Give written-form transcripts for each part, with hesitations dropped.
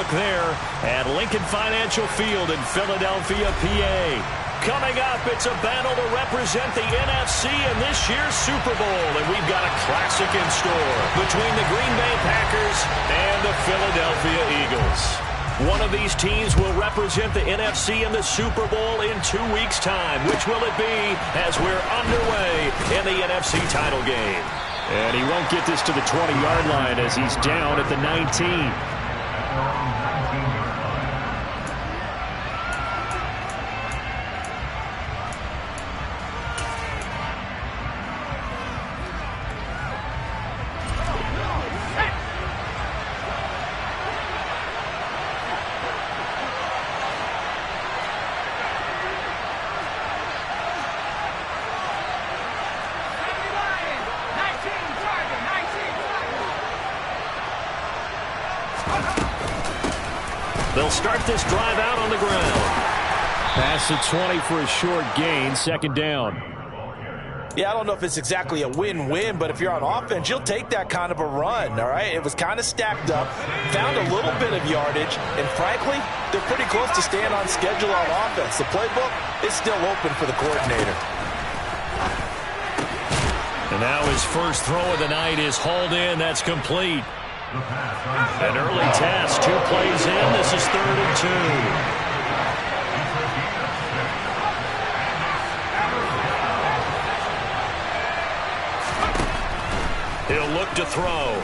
look there at Lincoln Financial Field in Philadelphia, PA. Coming up, it's a battle to represent the NFC in this year's Super Bowl, and we've got a classic in store between the Green Bay Packers and the Philadelphia Eagles. One of these teams will represent the NFC in the Super Bowl in 2 weeks' time. Which will it be as we're underway in the NFC title game? And he won't get this to the 20-yard line as he's down at the 19. They'll start this drive out on the ground. Pass the 20 for a short gain, second down. Yeah, I don't know if it's exactly a win-win, but if you're on offense, you'll take that kind of a run, all right? It was kind of stacked up, found a little bit of yardage, and frankly, they're pretty close to staying on schedule on offense. The playbook is still open for the coordinator. And now his first throw of the night is hauled in. That's complete. An early test, 2 plays in. This is 3rd and 2. He'll look to throw.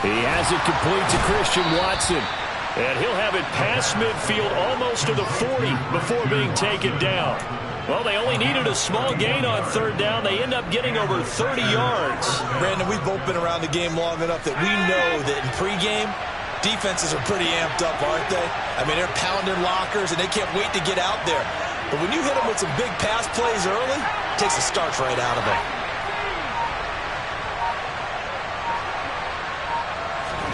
He has it complete to Christian Watson. And he'll have it past midfield almost to the 40 before being taken down. Well, they only needed a small gain on 3rd down. They end up getting over 30 yards. Brandon, we've both been around the game long enough that we know that in pregame, defenses are pretty amped up, aren't they? I mean, they're pounding lockers, and they can't wait to get out there. But when you hit them with some big pass plays early, it takes the starch right out of them.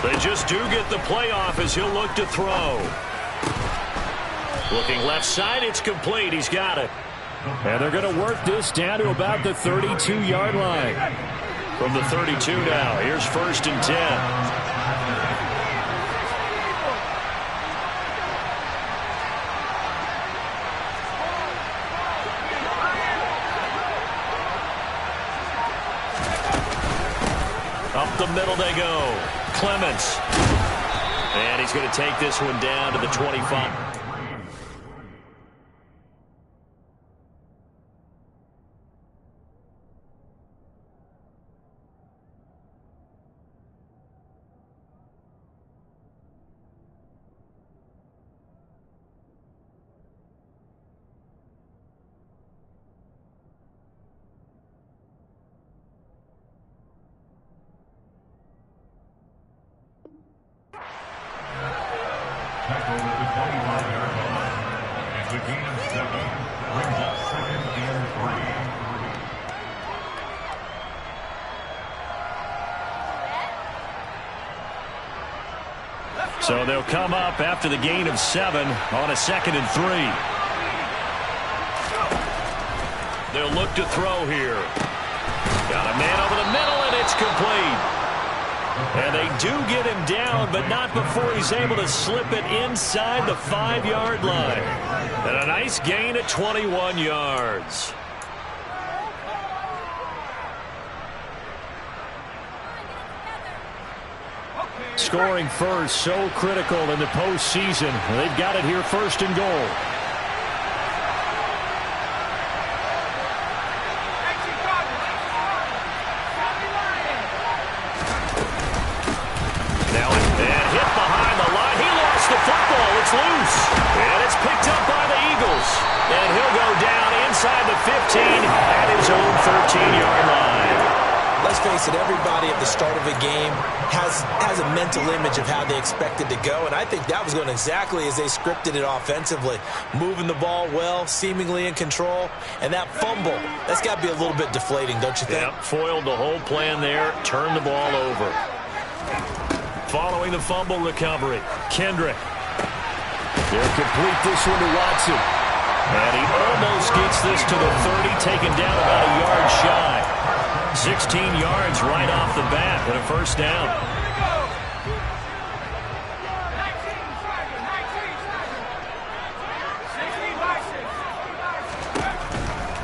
They just do get the playoff as he'll look to throw. Looking left side, it's complete. He's got it. And they're going to work this down to about the 32-yard line. From the 32 now, here's 1st and 10. Up the middle they go. Clements. And he's going to take this one down to the 25. So they'll come up after the gain of 7 on a 2nd and 3. They'll look to throw here. Got a man over the middle, and it's complete. And they do get him down, but not before he's able to slip it inside the 5-yard line. And a nice gain at 21 yards. Scoring first, so critical in the postseason. They've got it here, 1st and goal. Now, and hit behind the line. He lost the football. It's loose. And it's picked up by the Eagles. And he'll go down inside the 15 at his own 13-yard line. Let's face it, everybody at the start of a game has a mental image of how they expect it to go, and I think that was going exactly as they scripted it offensively. Moving the ball well, seemingly in control, and that fumble, that's got to be a little bit deflating, don't you think? Yep, foiled the whole plan there, turned the ball over. Following the fumble recovery, Kendrick. They'll complete this one to Watson. And he almost gets this to the 30, taken down about a yard shy. 16 yards right off the bat and a 1st down.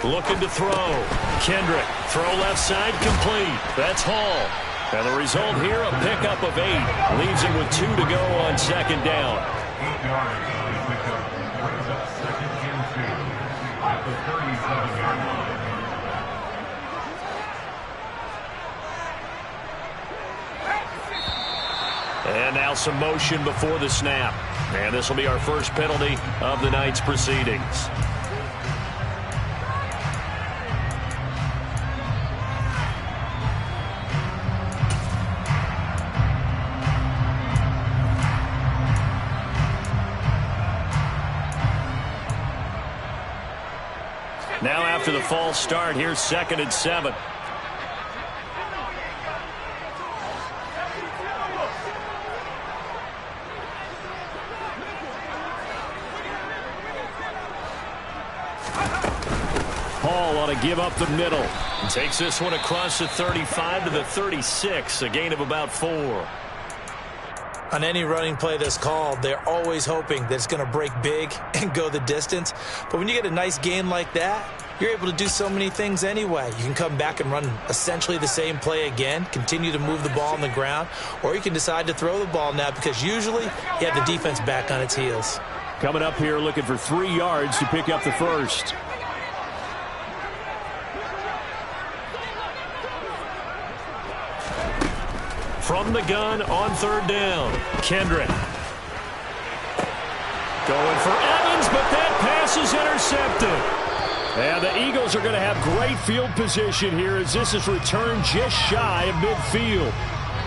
looking to throw. Kendrick, throw left side, complete. That's Hall. And the result here, a pickup of 8. Leaves him with 2 to go on second down. And now some motion before the snap. And this will be our first penalty of the night's proceedings. Now after the false start, here's 2nd and 7. Hall ought to give up the middle. And takes this one across the 35 to the 36, a gain of about 4. On any running play that's called, they're always hoping that it's going to break big and go the distance. But when you get a nice gain like that, you're able to do so many things anyway. You can come back and run essentially the same play again, continue to move the ball on the ground, or you can decide to throw the ball now because usually you have the defense back on its heels. Coming up here looking for 3 yards to pick up the first. From the gun on 3rd down. Kendrick. Going for Evans, but that pass is intercepted. And the Eagles are going to have great field position here as this is returned just shy of midfield.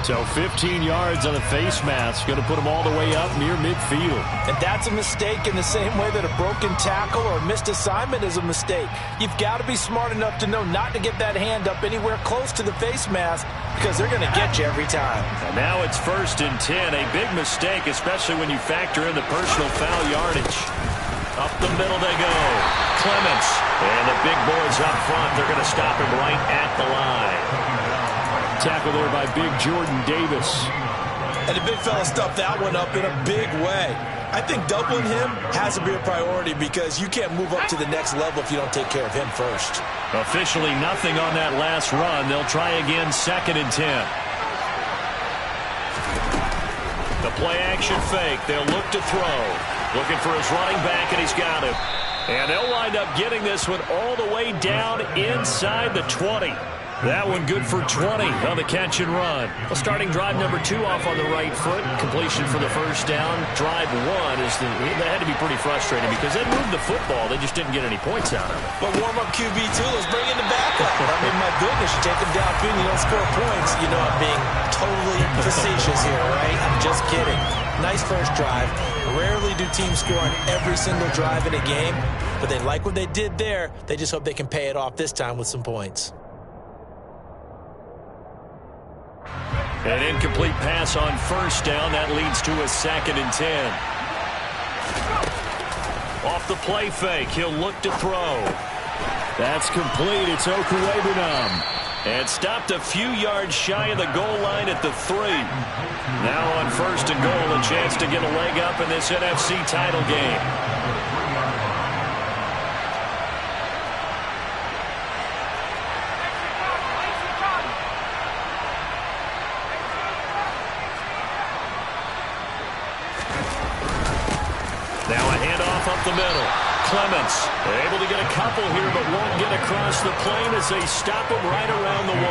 So 15 yards on a face mask. Going to put them all the way up near midfield. And that's a mistake in the same way that a broken tackle or a missed assignment is a mistake. You've got to be smart enough to know not to get that hand up anywhere close to the face mask because they're going to get you every time. And now it's 1st and 10. A big mistake, especially when you factor in the personal foul yardage. Up the middle they go. Clements. And the big boys up front. They're going to stop him right at the line. Tackle there by big Jordan Davis. And the big fella stuffed that one up in a big way. I think doubling him has to be a priority because you can't move up to the next level if you don't take care of him first. Officially nothing on that last run. They'll try again 2nd and 10. The play action fake. They'll look to throw. Looking for his running back, and he's got him. And they'll wind up getting this one all the way down inside the 20. That one good for 20 on the catch and run. Well, starting drive number 2 off on the right foot. Completion for the first down. Drive 1 is that had to be pretty frustrating because they moved the football. They just didn't get any points out of it. But warm-up QB2, let's bring in the backup. I mean, my goodness, you take them downfield and you don't score points. You know I'm being totally facetious here, right? I'm just kidding. Nice first drive. Rarely do teams score on every single drive in a game, but they like what they did there. They just hope they can pay it off this time with some points. An incomplete pass on 1st down. That leads to a 2nd and 10. Off the play fake. He'll look to throw. That's complete. It's Okuwebunam. And stopped a few yards shy of the goal line at the 3. Now on 1st and goal, a chance to get a leg up in this NFC title game. Now a handoff up the middle. Clements able to get a couple here, but won't get across the plane as they stop him right around the 1.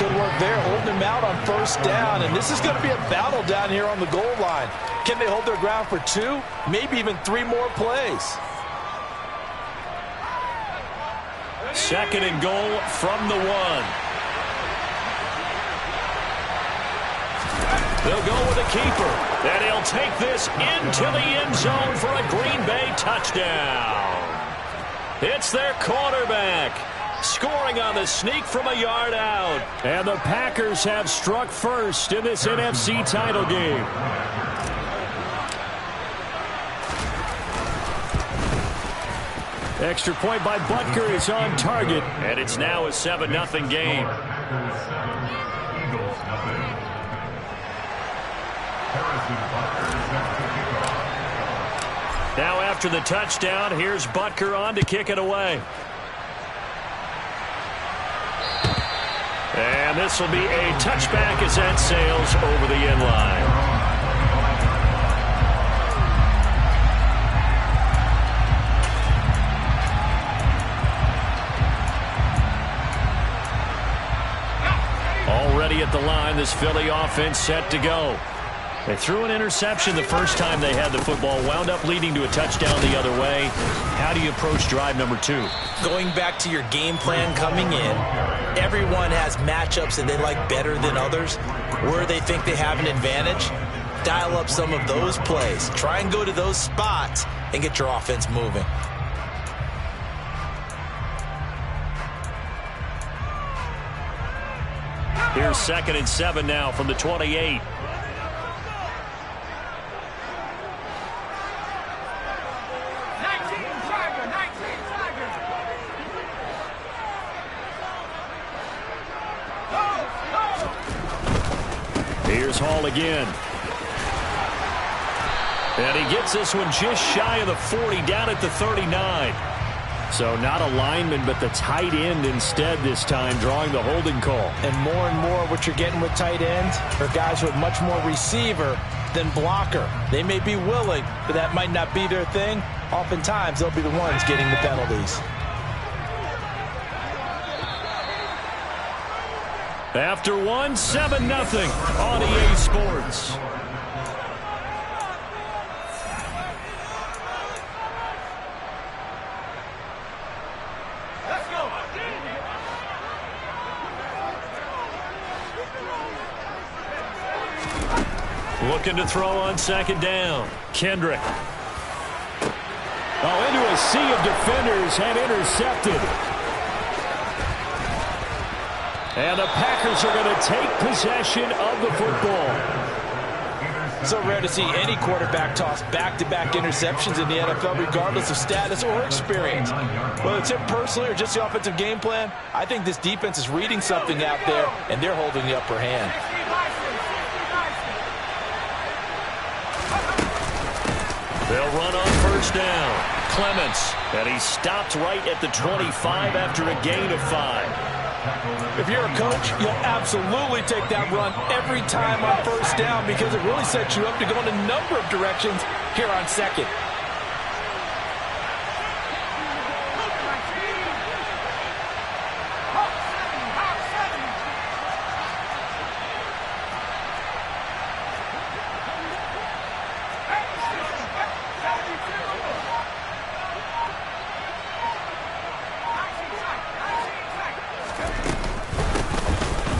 Good work there, holding him out on 1st down. And this is going to be a battle down here on the goal line. Can they hold their ground for 2, maybe even 3 more plays? 2nd and goal from the 1. They'll go with a keeper. And he'll take this into the end zone for a Green Bay touchdown. It's their quarterback scoring on the sneak from a yard out. And the Packers have struck first in this NFC title game. Extra point by Butker is on target. And it's now a 7-0 game. Now after the touchdown, here's Butker on to kick it away. And this will be a touchback as that sails over the end line. Already at the line, this Philly offense set to go. They threw an interception the first time they had the football, wound up leading to a touchdown the other way. How do you approach drive number 2? Going back to your game plan coming in, everyone has matchups that they like better than others, where they think they have an advantage. Dial up some of those plays. Try and go to those spots and get your offense moving. Here's 2nd and 7 now from the 28. Here's Hall again. And he gets this one just shy of the 40, down at the 39. So not a lineman, but the tight end instead this time, drawing the holding call. And more what you're getting with tight ends are guys with much more receiver than blocker. They may be willing, but that might not be their thing. Oftentimes, they'll be the ones getting the penalties. After 1, 7-0 on EA Sports. Looking to throw on 2nd down. Kendrick. Oh, into a sea of defenders and intercepted. And the Packers are going to take possession of the football. So rare to see any quarterback toss back-to-back interceptions in the NFL, regardless of status or experience. Whether it's him personally or just the offensive game plan, I think this defense is reading something out there, and they're holding the upper hand. They'll run on 1st down. Clements, and he stopped right at the 25 after a gain of 5. If you're a coach, you'll absolutely take that run every time on 1st down because it really sets you up to go in a number of directions here on 2nd.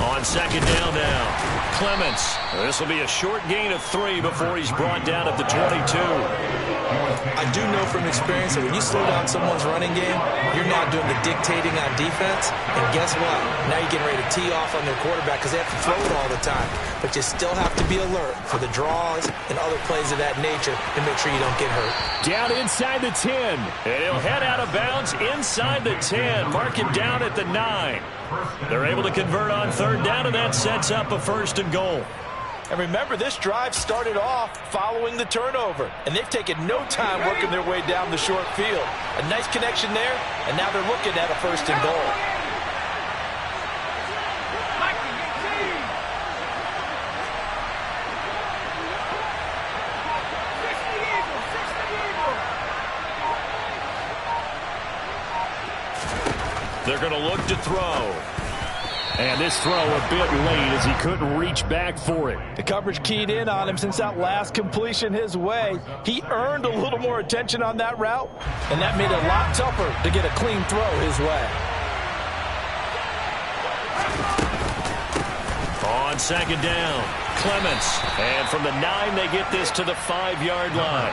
On 2nd down now, Clements. This will be a short gain of 3 before he's brought down at the 22. I do know from experience that when you slow down someone's running game, you're now doing the dictating on defense. And guess what? Now you're getting ready to tee off on their quarterback because they have to throw it all the time. But you still have to be alert for the draws and other plays of that nature to make sure you don't get hurt. Down inside the 10. And he'll head out of bounds inside the 10. Mark him down at the 9. They're able to convert on 3rd down, and that sets up a 1st and goal. And remember, this drive started off following the turnover, and they've taken no time working their way down the short field. A nice connection there, and now they're looking at a 1st and goal. They're going to look to throw. And this throw a bit late as he couldn't reach back for it. The coverage keyed in on him since that last completion his way. He earned a little more attention on that route, and that made it a lot tougher to get a clean throw his way. On 2nd down, Clements. And from the 9, they get this to the 5-yard line.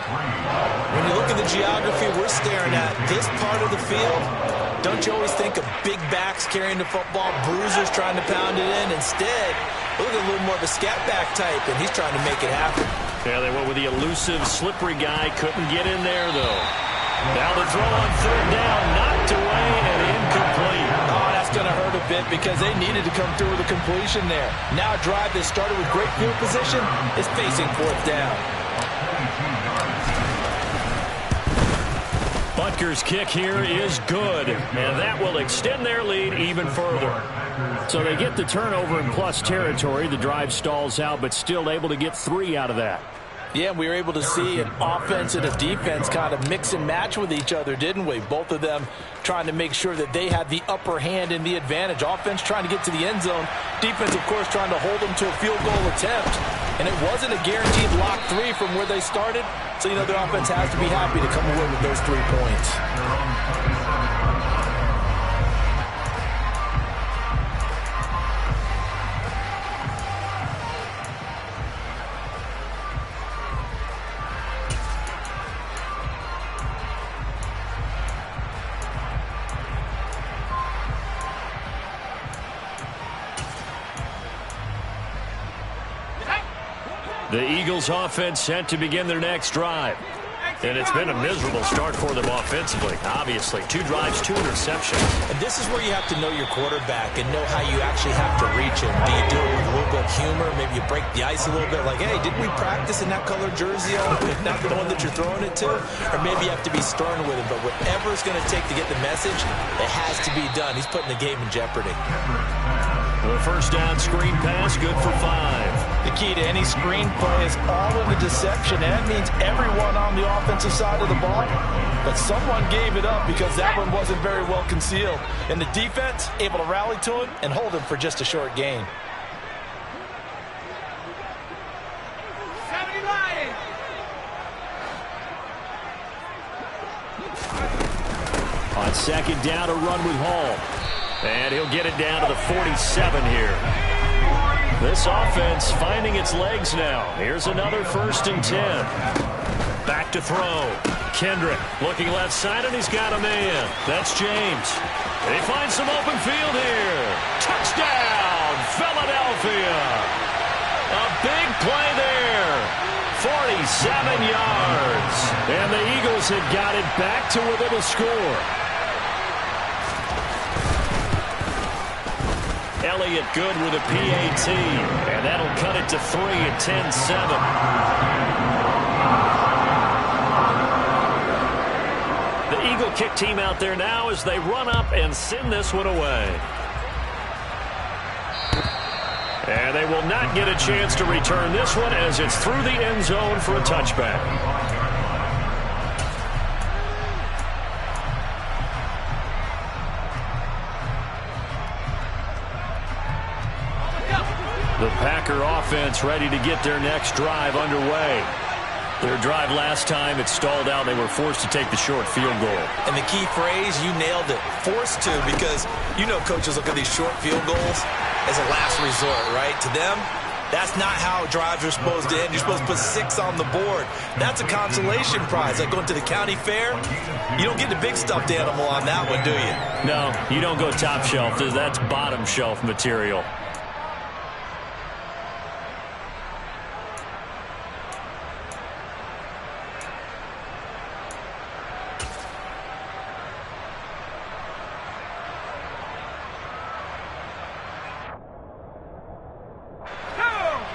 When you look at the geography we're staring at, this part of the field, don't you always think of big backs carrying the football, bruisers trying to pound it in? Instead, look at a little more of a scat back type, and he's trying to make it happen. Yeah, they went with the elusive, slippery guy. Couldn't get in there, though. Now the throw on 3rd down, knocked away and incomplete. Oh, that's going to hurt a bit because they needed to come through with a completion there. Now a drive that started with great field position is facing 4th down. Butker's kick here is good, and that will extend their lead even further. So they get the turnover in plus territory. The drive stalls out, but still able to get 3 out of that. Yeah, we were able to see an offense and a defense kind of mix and match with each other, didn't we? Both of them trying to make sure that they had the upper hand and the advantage. Offense trying to get to the end zone. Defense, of course, trying to hold them to a field goal attempt. And it wasn't a guaranteed lock 3 from where they started. So, their offense has to be happy to come away with those 3 points. The Eagles offense set to begin their next drive. And it's been a miserable start for them offensively, obviously. 2 drives, 2 interceptions. And this is where you have to know your quarterback and know how you actually have to reach him. Do you do it with a little bit of humor? Maybe you break the ice a little bit like, hey, didn't we practice in that color jersey? If not the one that you're throwing it to? Or maybe you have to be stern with him. But whatever it's going to take to get the message, it has to be done. He's putting the game in jeopardy. The first down screen pass, good for 5. The key to any screen play is all in the deception, and that means everyone on the offensive side of the ball. But someone gave it up because that one wasn't very well concealed. And the defense able to rally to him and hold him for just a short gain. On second down, a run with Hall. And he'll get it down to the 47 here. This offense finding its legs now. Here's another 1st and 10. Back to throw. Kendrick looking left side, and he's got a man. That's James. And he finds some open field here. Touchdown, Philadelphia. A big play there. 47 yards. And the Eagles have got it back to within a score. Elliott good with a PAT, and that'll cut it to 3 at 10-7. The Eagle kick team out there now as they run up and send this one away. And they will not get a chance to return this one as it's through the end zone for a touchback. The Packer offense ready to get their next drive underway. Their drive last time, it stalled out. They were forced to take the short field goal. And the key phrase, you nailed it, forced to, because coaches look at these short field goals as a last resort, right? To them, that's not how drives are supposed to end. You're supposed to put 6 on the board. That's a consolation prize. Like going to the county fair, you don't get the big stuffed animal on that one, do you? No, you don't go top shelf. That's bottom shelf material.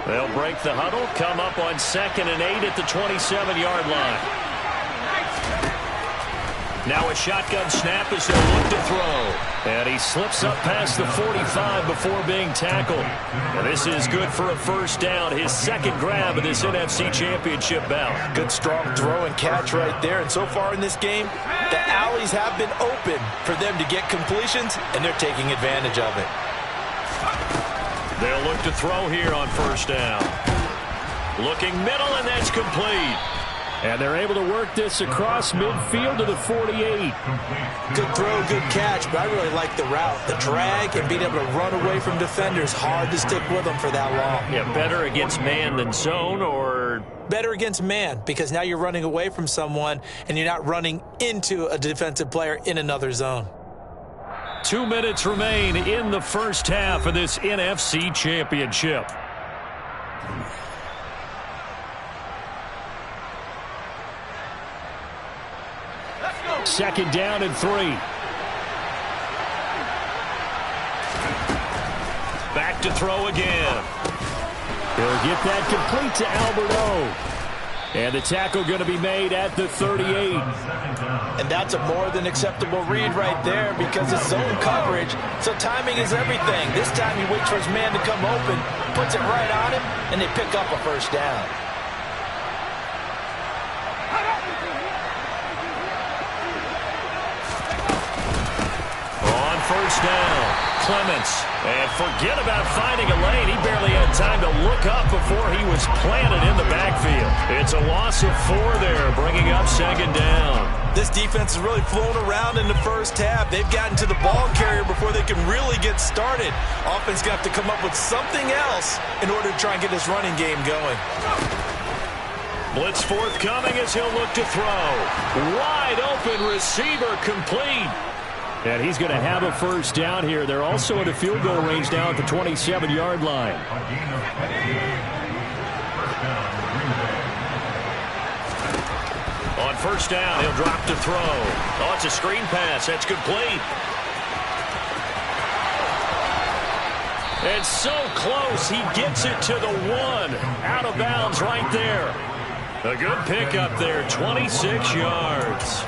They'll break the huddle, come up on 2nd and 8 at the 27-yard line. Now a shotgun snap as they look to throw. And he slips up past the 45 before being tackled. And this is good for a 1st down, his 2nd grab of this NFC Championship bout. Good strong throw and catch right there. And so far in this game, the alleys have been open for them to get completions, and they're taking advantage of it. They'll look to throw here on 1st down. Looking middle, and that's complete. And they're able to work this across midfield to the 48. Good throw, good catch, but I really like the route. The drag and being able to run away from defenders, hard to stick with them for that long. Yeah, better against man than zone, or? Better against man, because now you're running away from someone and you're not running into a defensive player in another zone. 2 minutes remain in the 1st half of this NFC Championship. Second down and 3. Back to throw again. He'll get that complete to Albert O. And the tackle going to be made at the 38. And that's a more than acceptable read right there because it's zone coverage, so timing is everything. This time he waits for his man to come open, puts it right on him, and they pick up a first down. On first down, Clements. And forget about finding a lane. He barely had time to look up before he was planted in the backfield. It's a loss of 4 there, bringing up second down. This defense has really flown around in the first half. They've gotten to the ball carrier before they can really get started. Offense got to come up with something else in order to try and get this running game going. Blitz forthcoming as he'll look to throw. Wide open receiver complete. And he's going to have a first down here. They're also in a field goal range now at the 27-yard line. On first down, he'll drop to throw. Oh, it's a screen pass. That's complete. And so close, he gets it to the 1. Out of bounds right there. A good pickup there, 26 yards.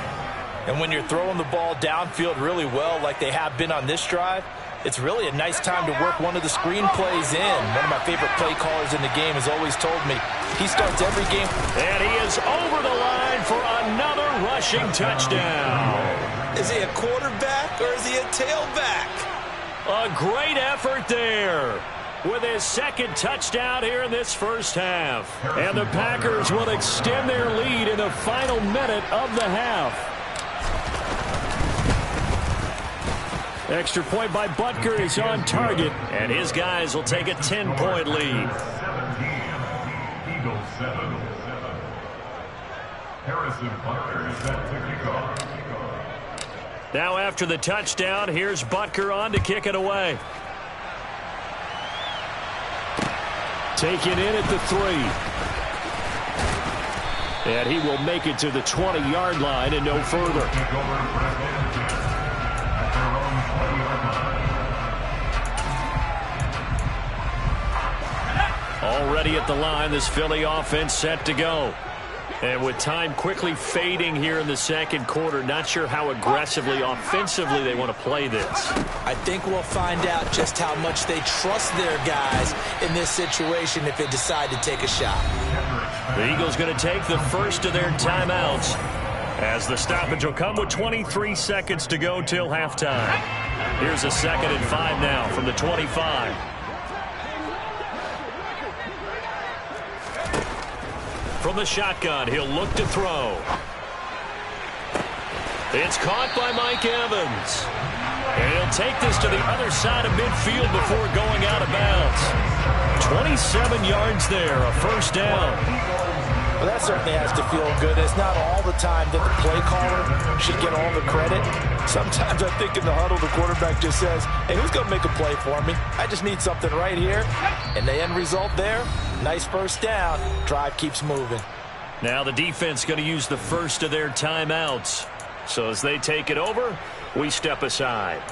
And when you're throwing the ball downfield really well like they have been on this drive, it's really a nice time to work one of the screen plays in. One of my favorite play callers in the game has always told me he starts every game. And he is over the line for another rushing touchdown. Is he a quarterback or is he a tailback? A great effort there with his second touchdown here in this first half. And the Packers will extend their lead in the final minute of the half. Extra point by Butker is on target, and his guys will take a 10-point lead. Eagles 7. Harrison Butker is set to kick off. Now after the touchdown, here's Butker on to kick it away. Taken in at the 3. And he will make it to the 20-yard line and no further. Already at the line, this Philly offense set to go. And with time quickly fading here in the second quarter, not sure how aggressively, offensively they want to play this. I think we'll find out just how much they trust their guys in this situation if they decide to take a shot. The Eagles going to take the first of their timeouts as the stoppage will come with 23 seconds to go till halftime. Here's a 2nd and 5 now from the 25. From the shotgun, he'll look to throw. It's caught by Mike Evans. And he'll take this to the other side of midfield before going out of bounds. 27 yards there, a first down. Well, that certainly has to feel good. It's not all the time that the play caller should get all the credit. Sometimes I think in the huddle, the quarterback just says, hey, who's going to make a play for me? I just need something right here. And the end result there, nice first down. Drive keeps moving. Now the defense going to use the first of their timeouts. So as they take it over, we step aside.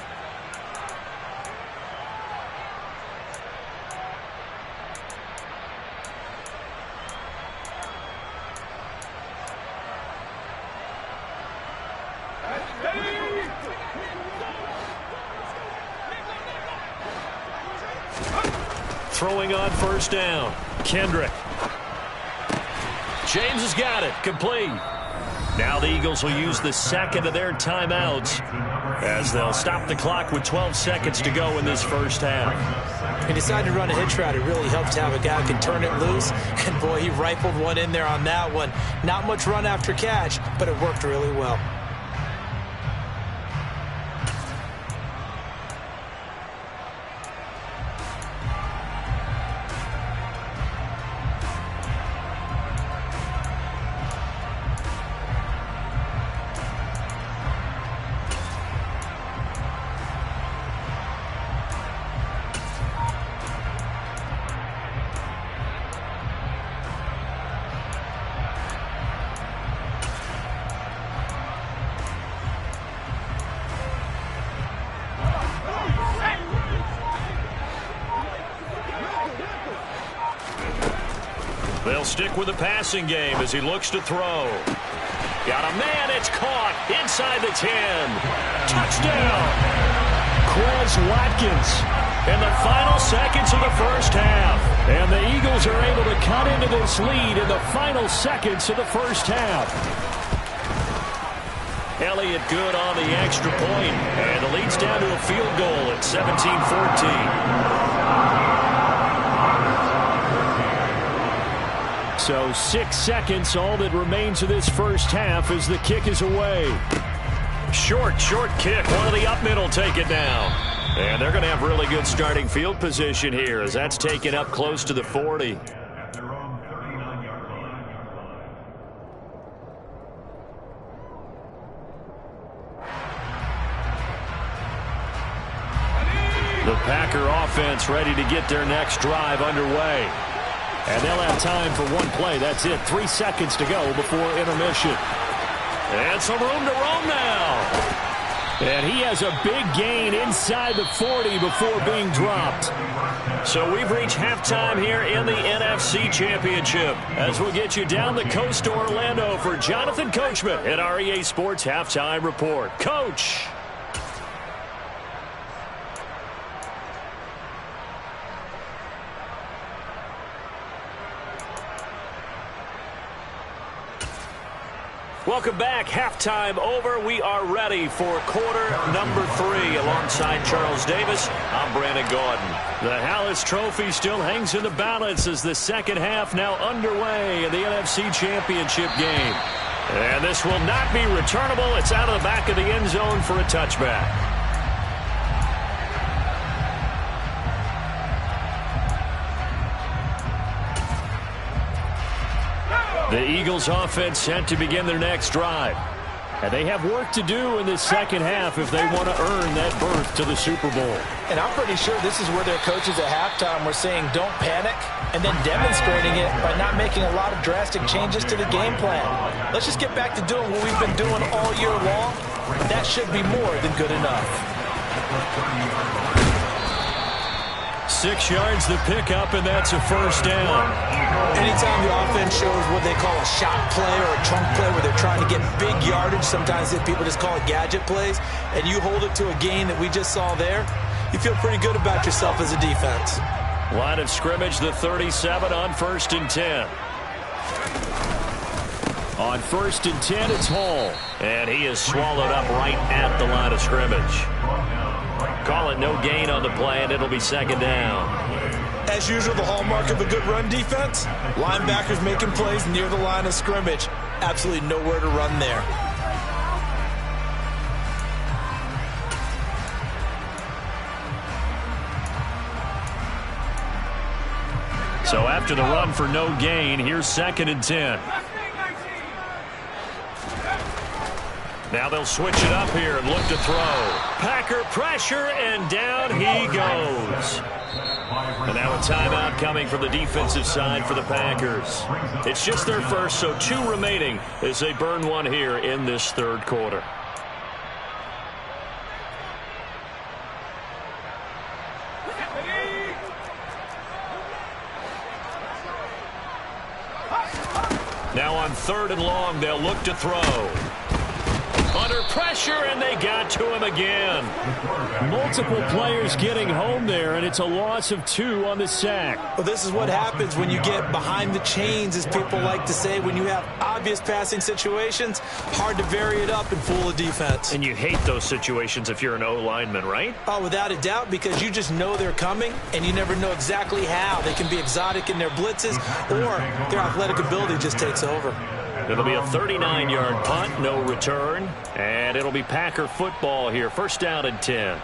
Throwing on first down, Kendrick. James has got it, complete. Now the Eagles will use the second of their timeouts as they'll stop the clock with 12 seconds to go in this first half. He decided to run a hitch route. It really helped to have a guy who can turn it loose. And, boy, he rifled one in there on that one. Not much run after catch, but it worked really well. They'll stick with the passing game as he looks to throw. Got a man, it's caught inside the 10. Touchdown! Quez Watkins in the final seconds of the first half. And the Eagles are able to cut into this lead in the final seconds of the first half. Elliott good on the extra point, and the lead's down to a field goal at 17-14. So 6 seconds, all that remains of this first half as the kick is away. Short kick. One of the up middle take it down. And they're going to have really good starting field position here as that's taken up close to the 40. The Packer offense ready to get their next drive underway. And they'll have time for one play. That's it. 3 seconds to go before intermission. And some room to roam now. And he has a big gain inside the 40 before being dropped. So we've reached halftime here in the NFC Championship as we'll get you down the coast to Orlando for Jonathan Coachman at our EA Sports Halftime Report. Coach. Welcome back. Halftime over. We are ready for quarter number 3 alongside Charles Davis. I'm Brandon Gaudin. The Hallis Trophy still hangs in the balance as the second half now underway in the NFC Championship game. And this will not be returnable. It's out of the back of the end zone for a touchback. The Eagles offense set to begin their next drive. And they have work to do in this second half if they want to earn that berth to the Super Bowl. And I'm pretty sure this is where their coaches at halftime were saying don't panic and then demonstrating it by not making a lot of drastic changes to the game plan. Let's just get back to doing what we've been doing all year long. That should be more than good enough. 6 yards the pickup, and that's a first down. Anytime the offense shows what they call a shot play or a trunk play where they're trying to get big yardage, sometimes people just call it gadget plays, and you hold it to a gain that we just saw there, you feel pretty good about yourself as a defense. Line of scrimmage, the 37 on 1st and 10. On 1st and 10, it's Hall. And he is swallowed up right at the line of scrimmage. Call it no gain on the play, and it'll be second down. As usual, the hallmark of a good run defense, linebackers making plays near the line of scrimmage. Absolutely nowhere to run there. So after the run for no gain, here's 2nd and 10. Now they'll switch it up here and look to throw. Packer pressure, and down he goes. And now a timeout coming from the defensive side for the Packers. It's just their first, so 2 remaining as they burn one here in this third quarter. Now on 3rd and long, they'll look to throw. Under pressure, and they got to him again. Multiple players getting home there, and it's a loss of 2 on the sack. Well, this is what happens when you get behind the chains, as people like to say. When you have obvious passing situations, hard to vary it up and fool a defense. And you hate those situations if you're an O-lineman, right? Oh, without a doubt, because you just know they're coming, and you never know exactly how. They can be exotic in their blitzes, or their athletic ability just takes over. It'll be a 39-yard punt, no return. And it'll be Packer football here. First down and 10.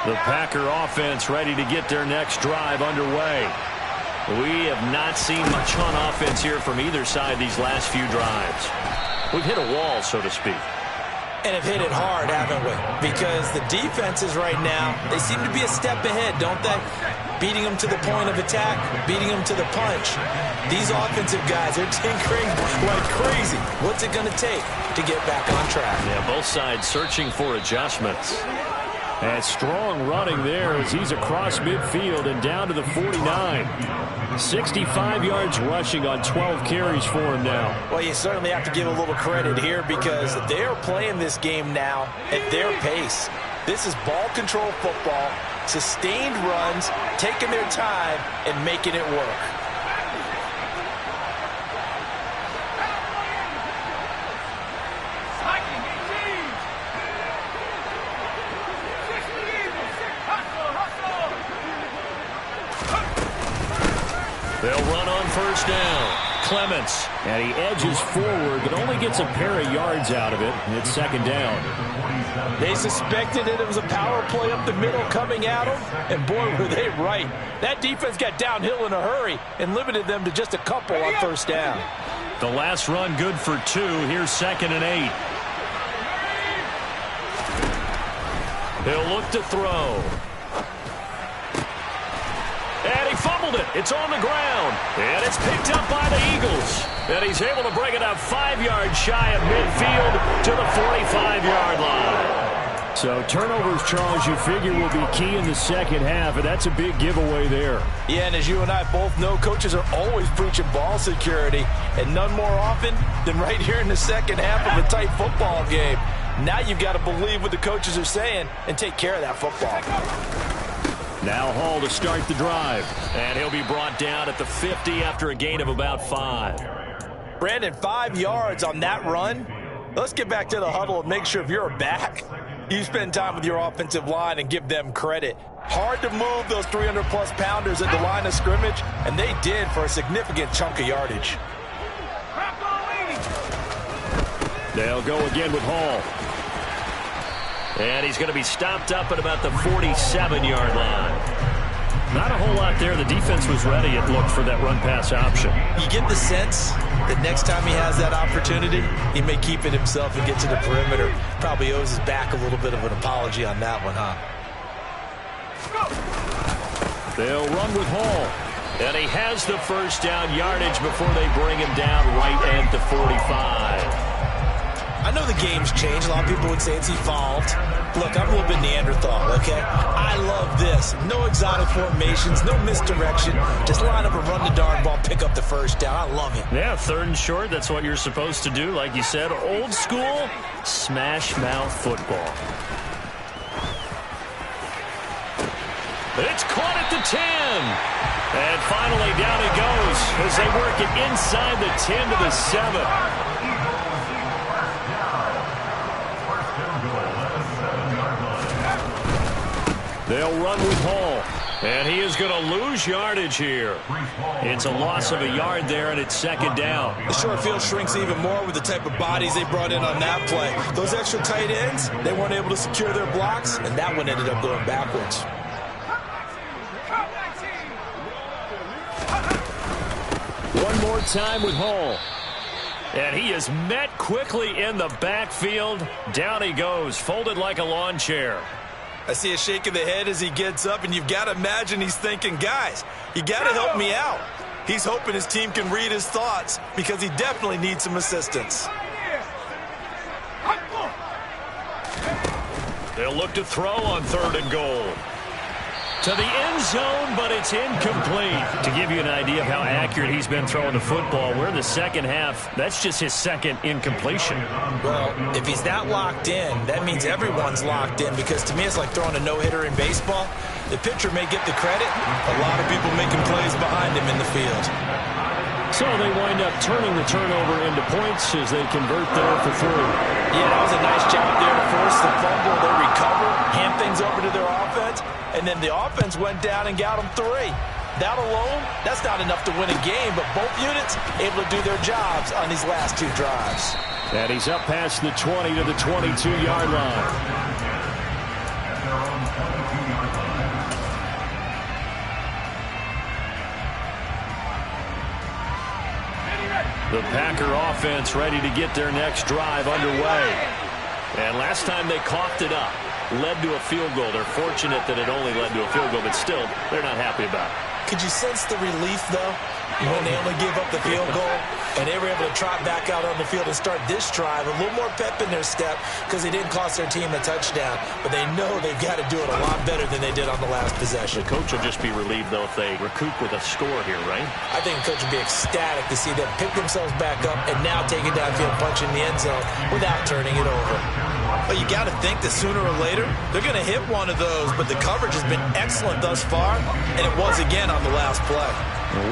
The Packer offense ready to get their next drive underway. We have not seen much on offense here from either side these last few drives. We've hit a wall, so to speak. And have hit it hard, haven't we? Because the defenses right now, they seem to be a step ahead, don't they? Beating them to the point of attack, beating them to the punch. These offensive guys are tinkering like crazy. What's it going to take to get back on track? Yeah, both sides searching for adjustments. And strong running there as he's across midfield and down to the 49. 65 yards rushing on 12 carries for him now. Well, you certainly have to give a little credit here because they're playing this game now at their pace. This is ball control football, sustained runs, taking their time and making it work. They'll run on first down. Clements, and he edges forward, but only gets a pair of yards out of it. It's second down. They suspected that it was a power play up the middle coming at them, and boy, were they right. That defense got downhill in a hurry and limited them to just a couple on first down. The last run good for 2. Here's 2nd and 8. He'll look to throw. And he fumbled it. It's on the ground. And it's picked up by the Eagles. And he's able to bring it up 5 yards shy of midfield to the 45-yard line. So turnovers, Charles, you figure will be key in the second half, and that's a big giveaway there. Yeah, and as you and I both know, coaches are always preaching ball security, and none more often than right here in the second half of a tight football game. Now you've got to believe what the coaches are saying and take care of that football. Now Hall to start the drive. And he'll be brought down at the 50 after a gain of about 5. Brandon, 5 yards on that run. Let's get back to the huddle and make sure if you're a back, you spend time with your offensive line and give them credit. Hard to move those 300-plus pounders at the line of scrimmage, and they did for a significant chunk of yardage. They'll go again with Hall. And he's going to be stopped up at about the 47-yard line. Not a whole lot there. The defense was ready, it looked, for that run-pass option. You get the sense that next time he has that opportunity, he may keep it himself and get to the perimeter. Probably owes his back a little bit of an apology on that one, huh? They'll run with Hall. And he has the first down yardage before they bring him down right at the 45. I know the game's changed. A lot of people would say it's evolved. Look, I'm a little bit Neanderthal, okay? I love this. No exotic formations, no misdirection. Just line up and run the darn ball, pick up the first down. I love it. Yeah, 3rd and short, that's what you're supposed to do. Like you said, old school, smash mouth football. It's caught at the 10. And finally down it goes as they work it inside the 10 to the 7. They'll run with Hall. And he is going to lose yardage here. It's a loss of a yard there, and it's second down. The short field shrinks even more with the type of bodies they brought in on that play. Those extra tight ends, they weren't able to secure their blocks, and that one ended up going backwards. One more time with Hall. And he is met quickly in the backfield. Down he goes, folded like a lawn chair. I see a shake of the head as he gets up, and you've got to imagine he's thinking, guys, you got to help me out. He's hoping his team can read his thoughts because he definitely needs some assistance. They'll look to throw on 3rd and goal. To the end zone, but it's incomplete. To give you an idea of how accurate he's been throwing the football, we're in the second half. That's just his 2nd incompletion. Well, if he's that locked in, that means everyone's locked in, because to me it's like throwing a no-hitter in baseball. The pitcher may get the credit. A lot of people making plays behind him in the field. So they wind up turning the turnover into points as they convert there for 3. Yeah, that was a nice job there to force the fumble. They recover, hand things over to their offense, and then the offense went down and got them 3. That alone, that's not enough to win a game, but both units able to do their jobs on these last 2 drives. And he's up past the 20 to the 22-yard line. The Packer offense ready to get their next drive underway. And last time they coughed it up. led to a field goal. They're fortunate that it only led to a field goal, but still, they're not happy about it. Could you sense the relief, though, when they only gave up the field goal and they were able to trot back out on the field and start this drive? A little more pep in their step because they didn't cost their team a touchdown, but they know they've got to do it a lot better than they did on the last possession. The coach will just be relieved, though, if they recoup with a score here, right? I think the coach would be ecstatic to see them pick themselves back up and now take it downfield, punch in the end zone without turning it over. But you got to think that sooner or later they're going to hit one of those, but the coverage has been excellent thus far, and it was again on the last play.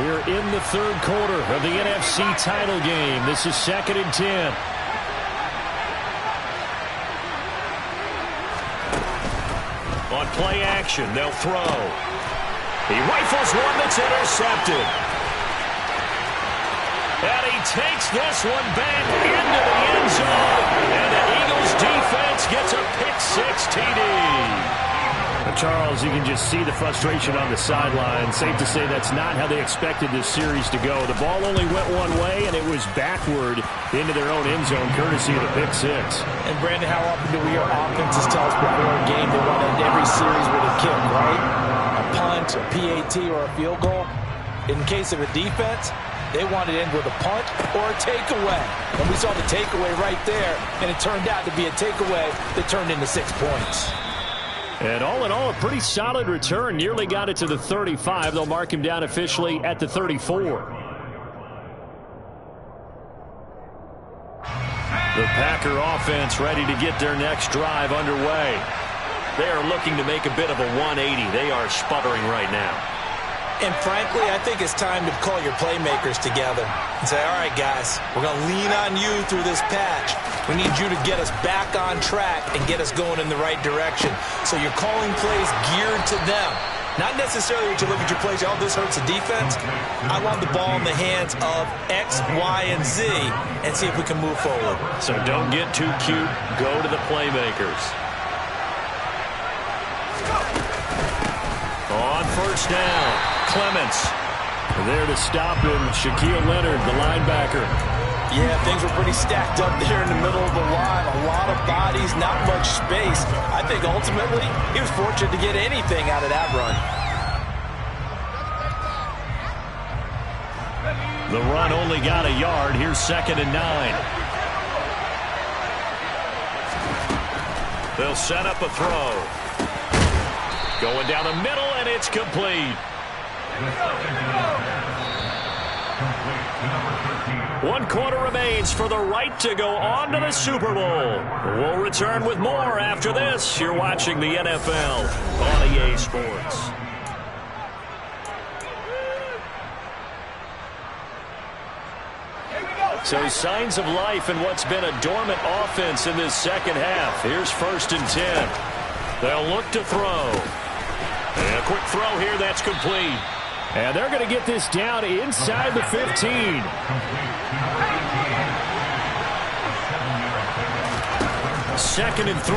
We're in the third quarter of the NFC title game. This is 2nd and 10. On play action, they'll throw. He rifles one that's intercepted. And he takes this one back into the end zone. And the Eagles defense gets a pick-6 TD. Charles, you can just see the frustration on the sideline. Safe to say that's not how they expected this series to go. The ball only went one way, and it was backward into their own end zone, courtesy of the pick-6. And, Brandon, how often do we hear offenses tell us before a game they want to end every series with a kick, right? A punt, a PAT, or a field goal. In case of a defense, they want to end with a punt or a takeaway. And we saw the takeaway right there, and it turned out to be a takeaway that turned into 6 points. And all in all, a pretty solid return. Nearly got it to the 35. They'll mark him down officially at the 34. The Packer offense ready to get their next drive underway. They are looking to make a bit of a 180. They are sputtering right now. And frankly, I think it's time to call your playmakers together and say, all right, guys, we're going to lean on you through this patch. We need you to get us back on track and get us going in the right direction. So you're calling plays geared to them. Not necessarily that you look at your plays, oh, this hurts the defense. I want the ball in the hands of X, Y, and Z and see if we can move forward. So don't get too cute. Go to the playmakers. On first down. Clements there to stop him. Shaquille Leonard, the linebacker. Yeah, things were pretty stacked up there in the middle of the line. A lot of bodies, not much space. I think ultimately he was fortunate to get anything out of that run. The run only got a yard. Here's 2nd and 9. They'll set up a throw. Going down the middle, and it's complete. 1 quarter remains for the right to go on to the Super Bowl. We'll return with more after this. You're watching the NFL on EA Sports. So signs of life in what's been a dormant offense in this second half. Here's 1st and 10. They'll look to throw. And a quick throw here, that's complete. And they're going to get this down inside the 15. 2nd and 3.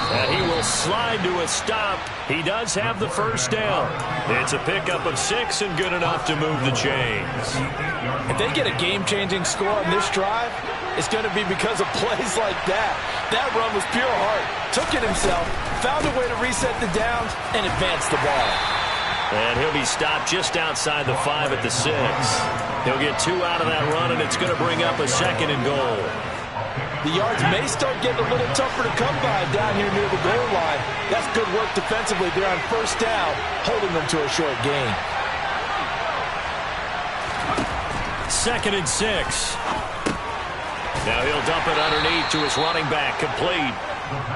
And he will slide to a stop. He does have the first down. It's a pickup of 6 and good enough to move the chains. If they get a game-changing score on this drive, it's going to be because of plays like that. That run was pure heart. Took it himself, found a way to reset the downs, and advance the ball. And he'll be stopped just outside the 5 at the 6. He'll get 2 out of that run, and it's going to bring up a 2nd and goal. The yards may start getting a little tougher to come by down here near the goal line. That's good work defensively there on first down, holding them to a short gain. 2nd and 6. Now he'll dump it underneath to his running back, complete.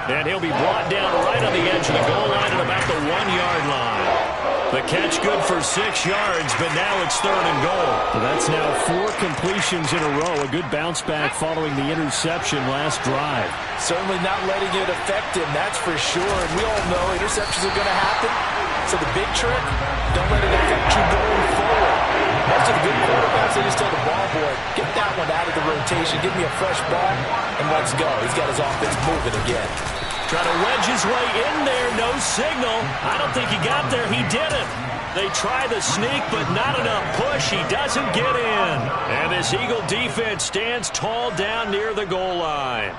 And he'll be brought down right on the edge of the goal line at about the 1-yard line. The catch good for 6 yards, but now it's 3rd and goal. So that's now 4 completions in a row. A good bounce back following the interception last drive. Certainly not letting it affect him, that's for sure. And we all know interceptions are going to happen. So the big trick, don't let it affect you going forward. Most of the good quarterbacks, they just tell the ball boy, get that one out of the rotation, give me a fresh ball, and let's go. He's got his offense moving again. Trying to wedge his way in there, no signal. I don't think he got there. He didn't. They try the sneak, but not enough push. He doesn't get in. And this Eagle defense stands tall down near the goal line.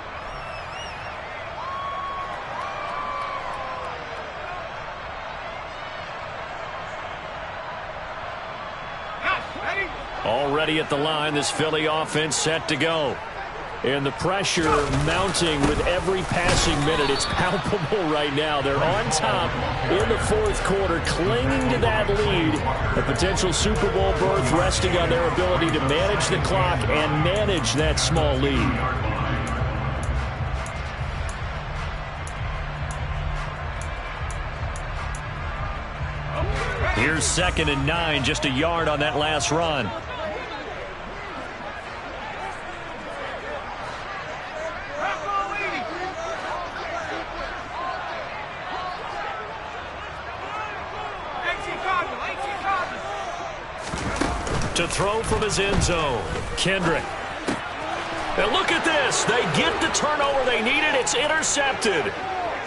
Already at the line, this Philly offense set to go. And the pressure mounting with every passing minute. It's palpable right now. They're on top in the fourth quarter, clinging to that lead. A potential Super Bowl berth resting on their ability to manage the clock and manage that small lead. Here's 2nd and 9, just a yard on that last run. To throw from his end zone, Kendrick. And look at this. They get the turnover they needed. It's intercepted.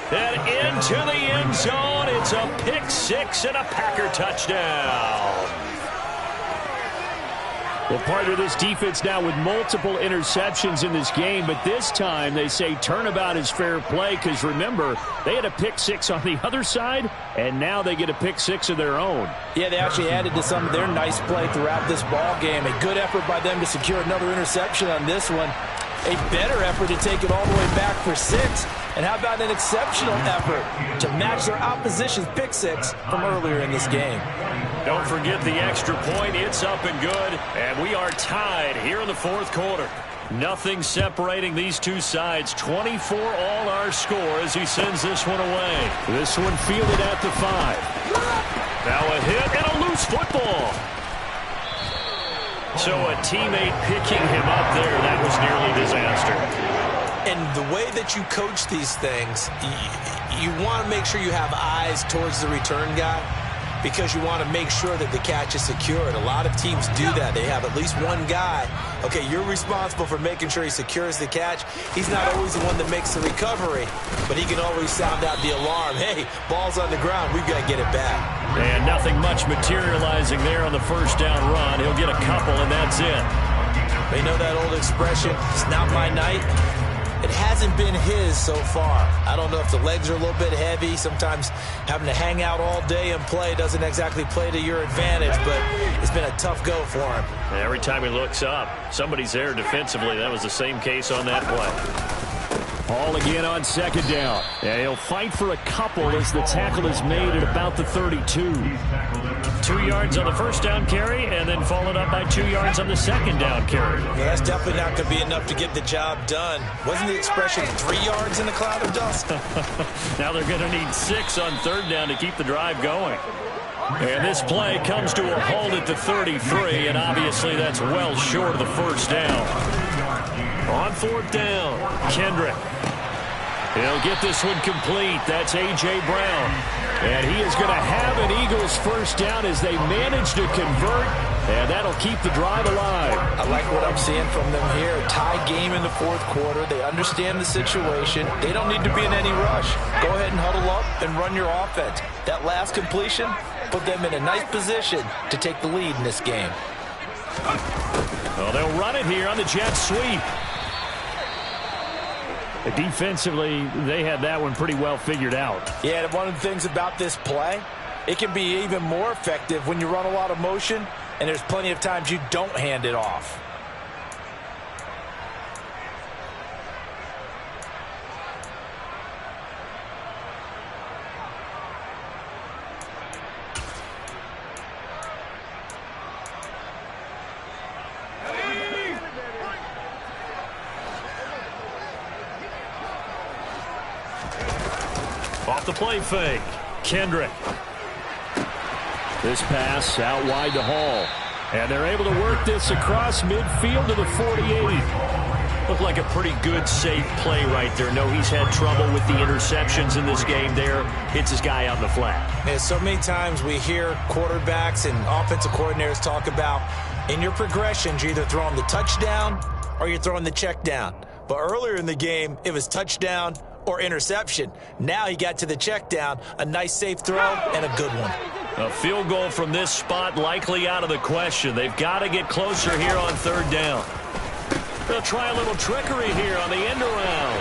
And into the end zone, it's a pick six and a Packer touchdown. Well, part of this defense now with multiple interceptions in this game, but this time they say turnabout is fair play because, remember, they had a pick six on the other side, and now they get a pick six of their own. Yeah, they actually added to some of their nice play throughout this ball game. A good effort by them to secure another interception on this one. A better effort to take it all the way back for 6. And how about an exceptional effort to match their opposition's pick six from earlier in this game? Don't forget the extra point. It's up and good. And we are tied here in the fourth quarter. Nothing separating these two sides. 24 all our score as he sends this one away. This one fielded at the 5. Now a hit and a loose football. So a teammate picking him up there. That was nearly disaster. And the way that you coach these things, you want to make sure you have eyes towards the return guy because you want to make sure that the catch is secured. A lot of teams do that. They have at least one guy. Okay, you're responsible for making sure he secures the catch. He's not always the one that makes the recovery, but he can always sound out the alarm. Hey, ball's on the ground. We've got to get it back. And nothing much materializing there on the first down run. He'll get a couple, and that's it. They know that old expression, it's not my night. It hasn't been his so far. I don't know if the legs are a little bit heavy. Sometimes having to hang out all day and play doesn't exactly play to your advantage, but it's been a tough go for him. Every time he looks up, somebody's there defensively. That was the same case on that play. Ball again on 2nd down. And he'll fight for a couple as the tackle is made at about the 32. 2 yards on the first down carry, and then followed up by 2 yards on the second down carry. Well, that's definitely not going to be enough to get the job done. Wasn't the expression 3 yards in a cloud of dust? Now they're going to need 6 on 3rd down to keep the drive going. And this play comes to a halt at the 33, and obviously that's well short of the first down. On 4th down, Kendrick. He'll get this one complete. That's A.J. Brown. And he is going to have an Eagles first down as they manage to convert, and that'll keep the drive alive. I like what I'm seeing from them here. Tie game in the fourth quarter. They understand the situation. They don't need to be in any rush. Go ahead and huddle up and run your offense. That last completion put them in a nice position to take the lead in this game. Well, they'll run it here on the jet sweep. Defensively, they had that one pretty well figured out. Yeah, and one of the things about this play, it can be even more effective when you run a lot of motion, and there's plenty of times you don't hand it off. Off the play fake, Kendrick. This pass out wide to Hall. And they're able to work this across midfield to the 48. Looked like a pretty good, safe play right there. No, he's had trouble with the interceptions in this game there. Hits his guy out in the flat. And so many times we hear quarterbacks and offensive coordinators talk about in your progressions, you're either throwing the touchdown or you're throwing the check down. But earlier in the game, it was touchdown or interception. Now he got to the check down, a nice safe throw and a good one. A field goal from this spot likely out of the question. They've got to get closer here on 3rd down. They'll try a little trickery here on the end around.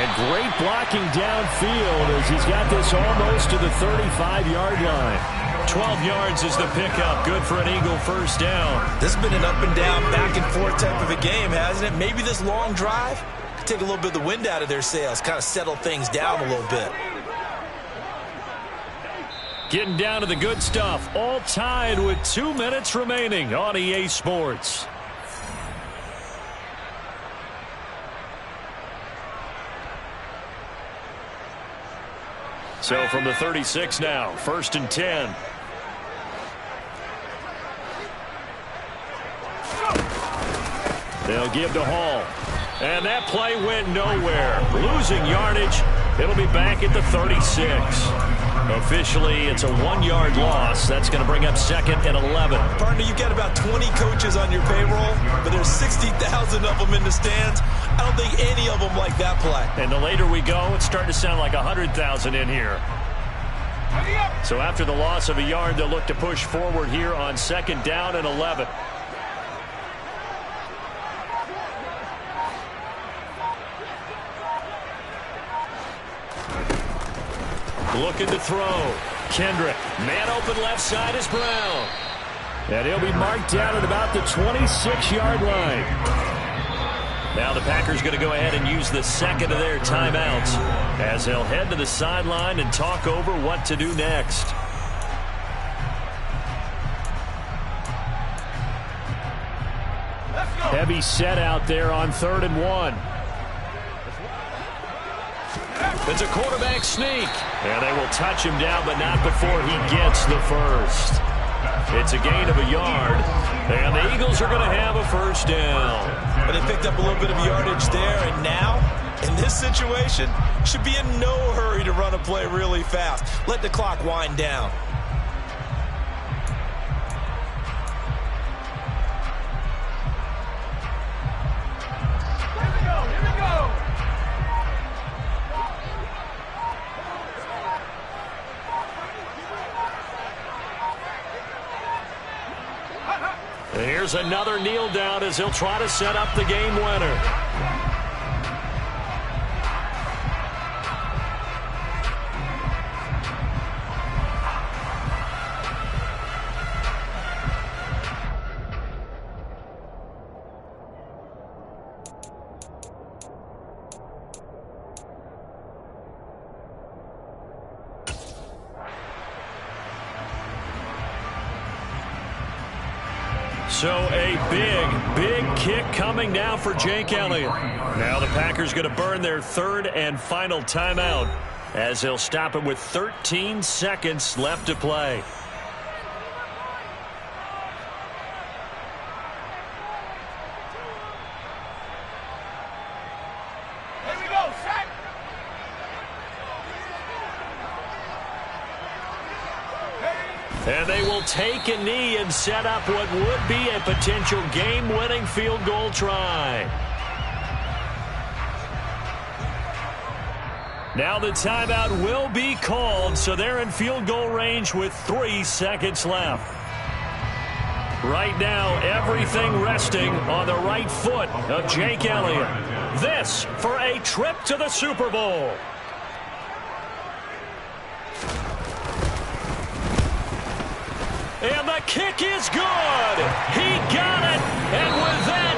And great blocking downfield as he's got this almost to the 35-yard line. 12 yards is the pickup. Good for an Eagle first down. This has been an up and down, back and forth type of a game, hasn't it? Maybe this long drive could take a little bit of the wind out of their sails, kind of settle things down a little bit. Getting down to the good stuff. All tied with 2 minutes remaining on EA Sports. So from the 36 now, 1st and 10. They'll give to Hall. And that play went nowhere. Losing yardage. It'll be back at the 36. Officially, it's a 1-yard loss. That's going to bring up 2nd and 11. Partner, you've got about 20 coaches on your payroll, but there's 60,000 of them in the stands. I don't think any of them like that play. And the later we go, it's starting to sound like 100,000 in here. So after the loss of a yard, they'll look to push forward here on 2nd down and 11. Looking to throw. Kendrick. Man open left side is Brown. And he'll be marked down at about the 26-yard line. Now the Packers going to go ahead and use the second of their timeouts as they'll head to the sideline and talk over what to do next. Heavy set out there on 3rd and 1. It's a quarterback sneak. And they will touch him down, but not before he gets the first. It's a gain of a yard. And the Eagles are going to have a first down. But they picked up a little bit of yardage there, and now, in this situation, should be in no hurry to run a play really fast. Let the clock wind down. Here's another kneel down as he'll try to set up the game winner. So a big kick coming now for Jake Elliott. Now the Packers going to burn their 3rd and final timeout as they'll stop it with 13 seconds left to play. And they will take a knee and set up what would be a potential game-winning field goal try. Now the timeout will be called, so they're in field goal range with 3 seconds left. Right now, everything resting on the right foot of Jake Elliott. This for a trip to the Super Bowl. And the kick is good. He got it. And with that,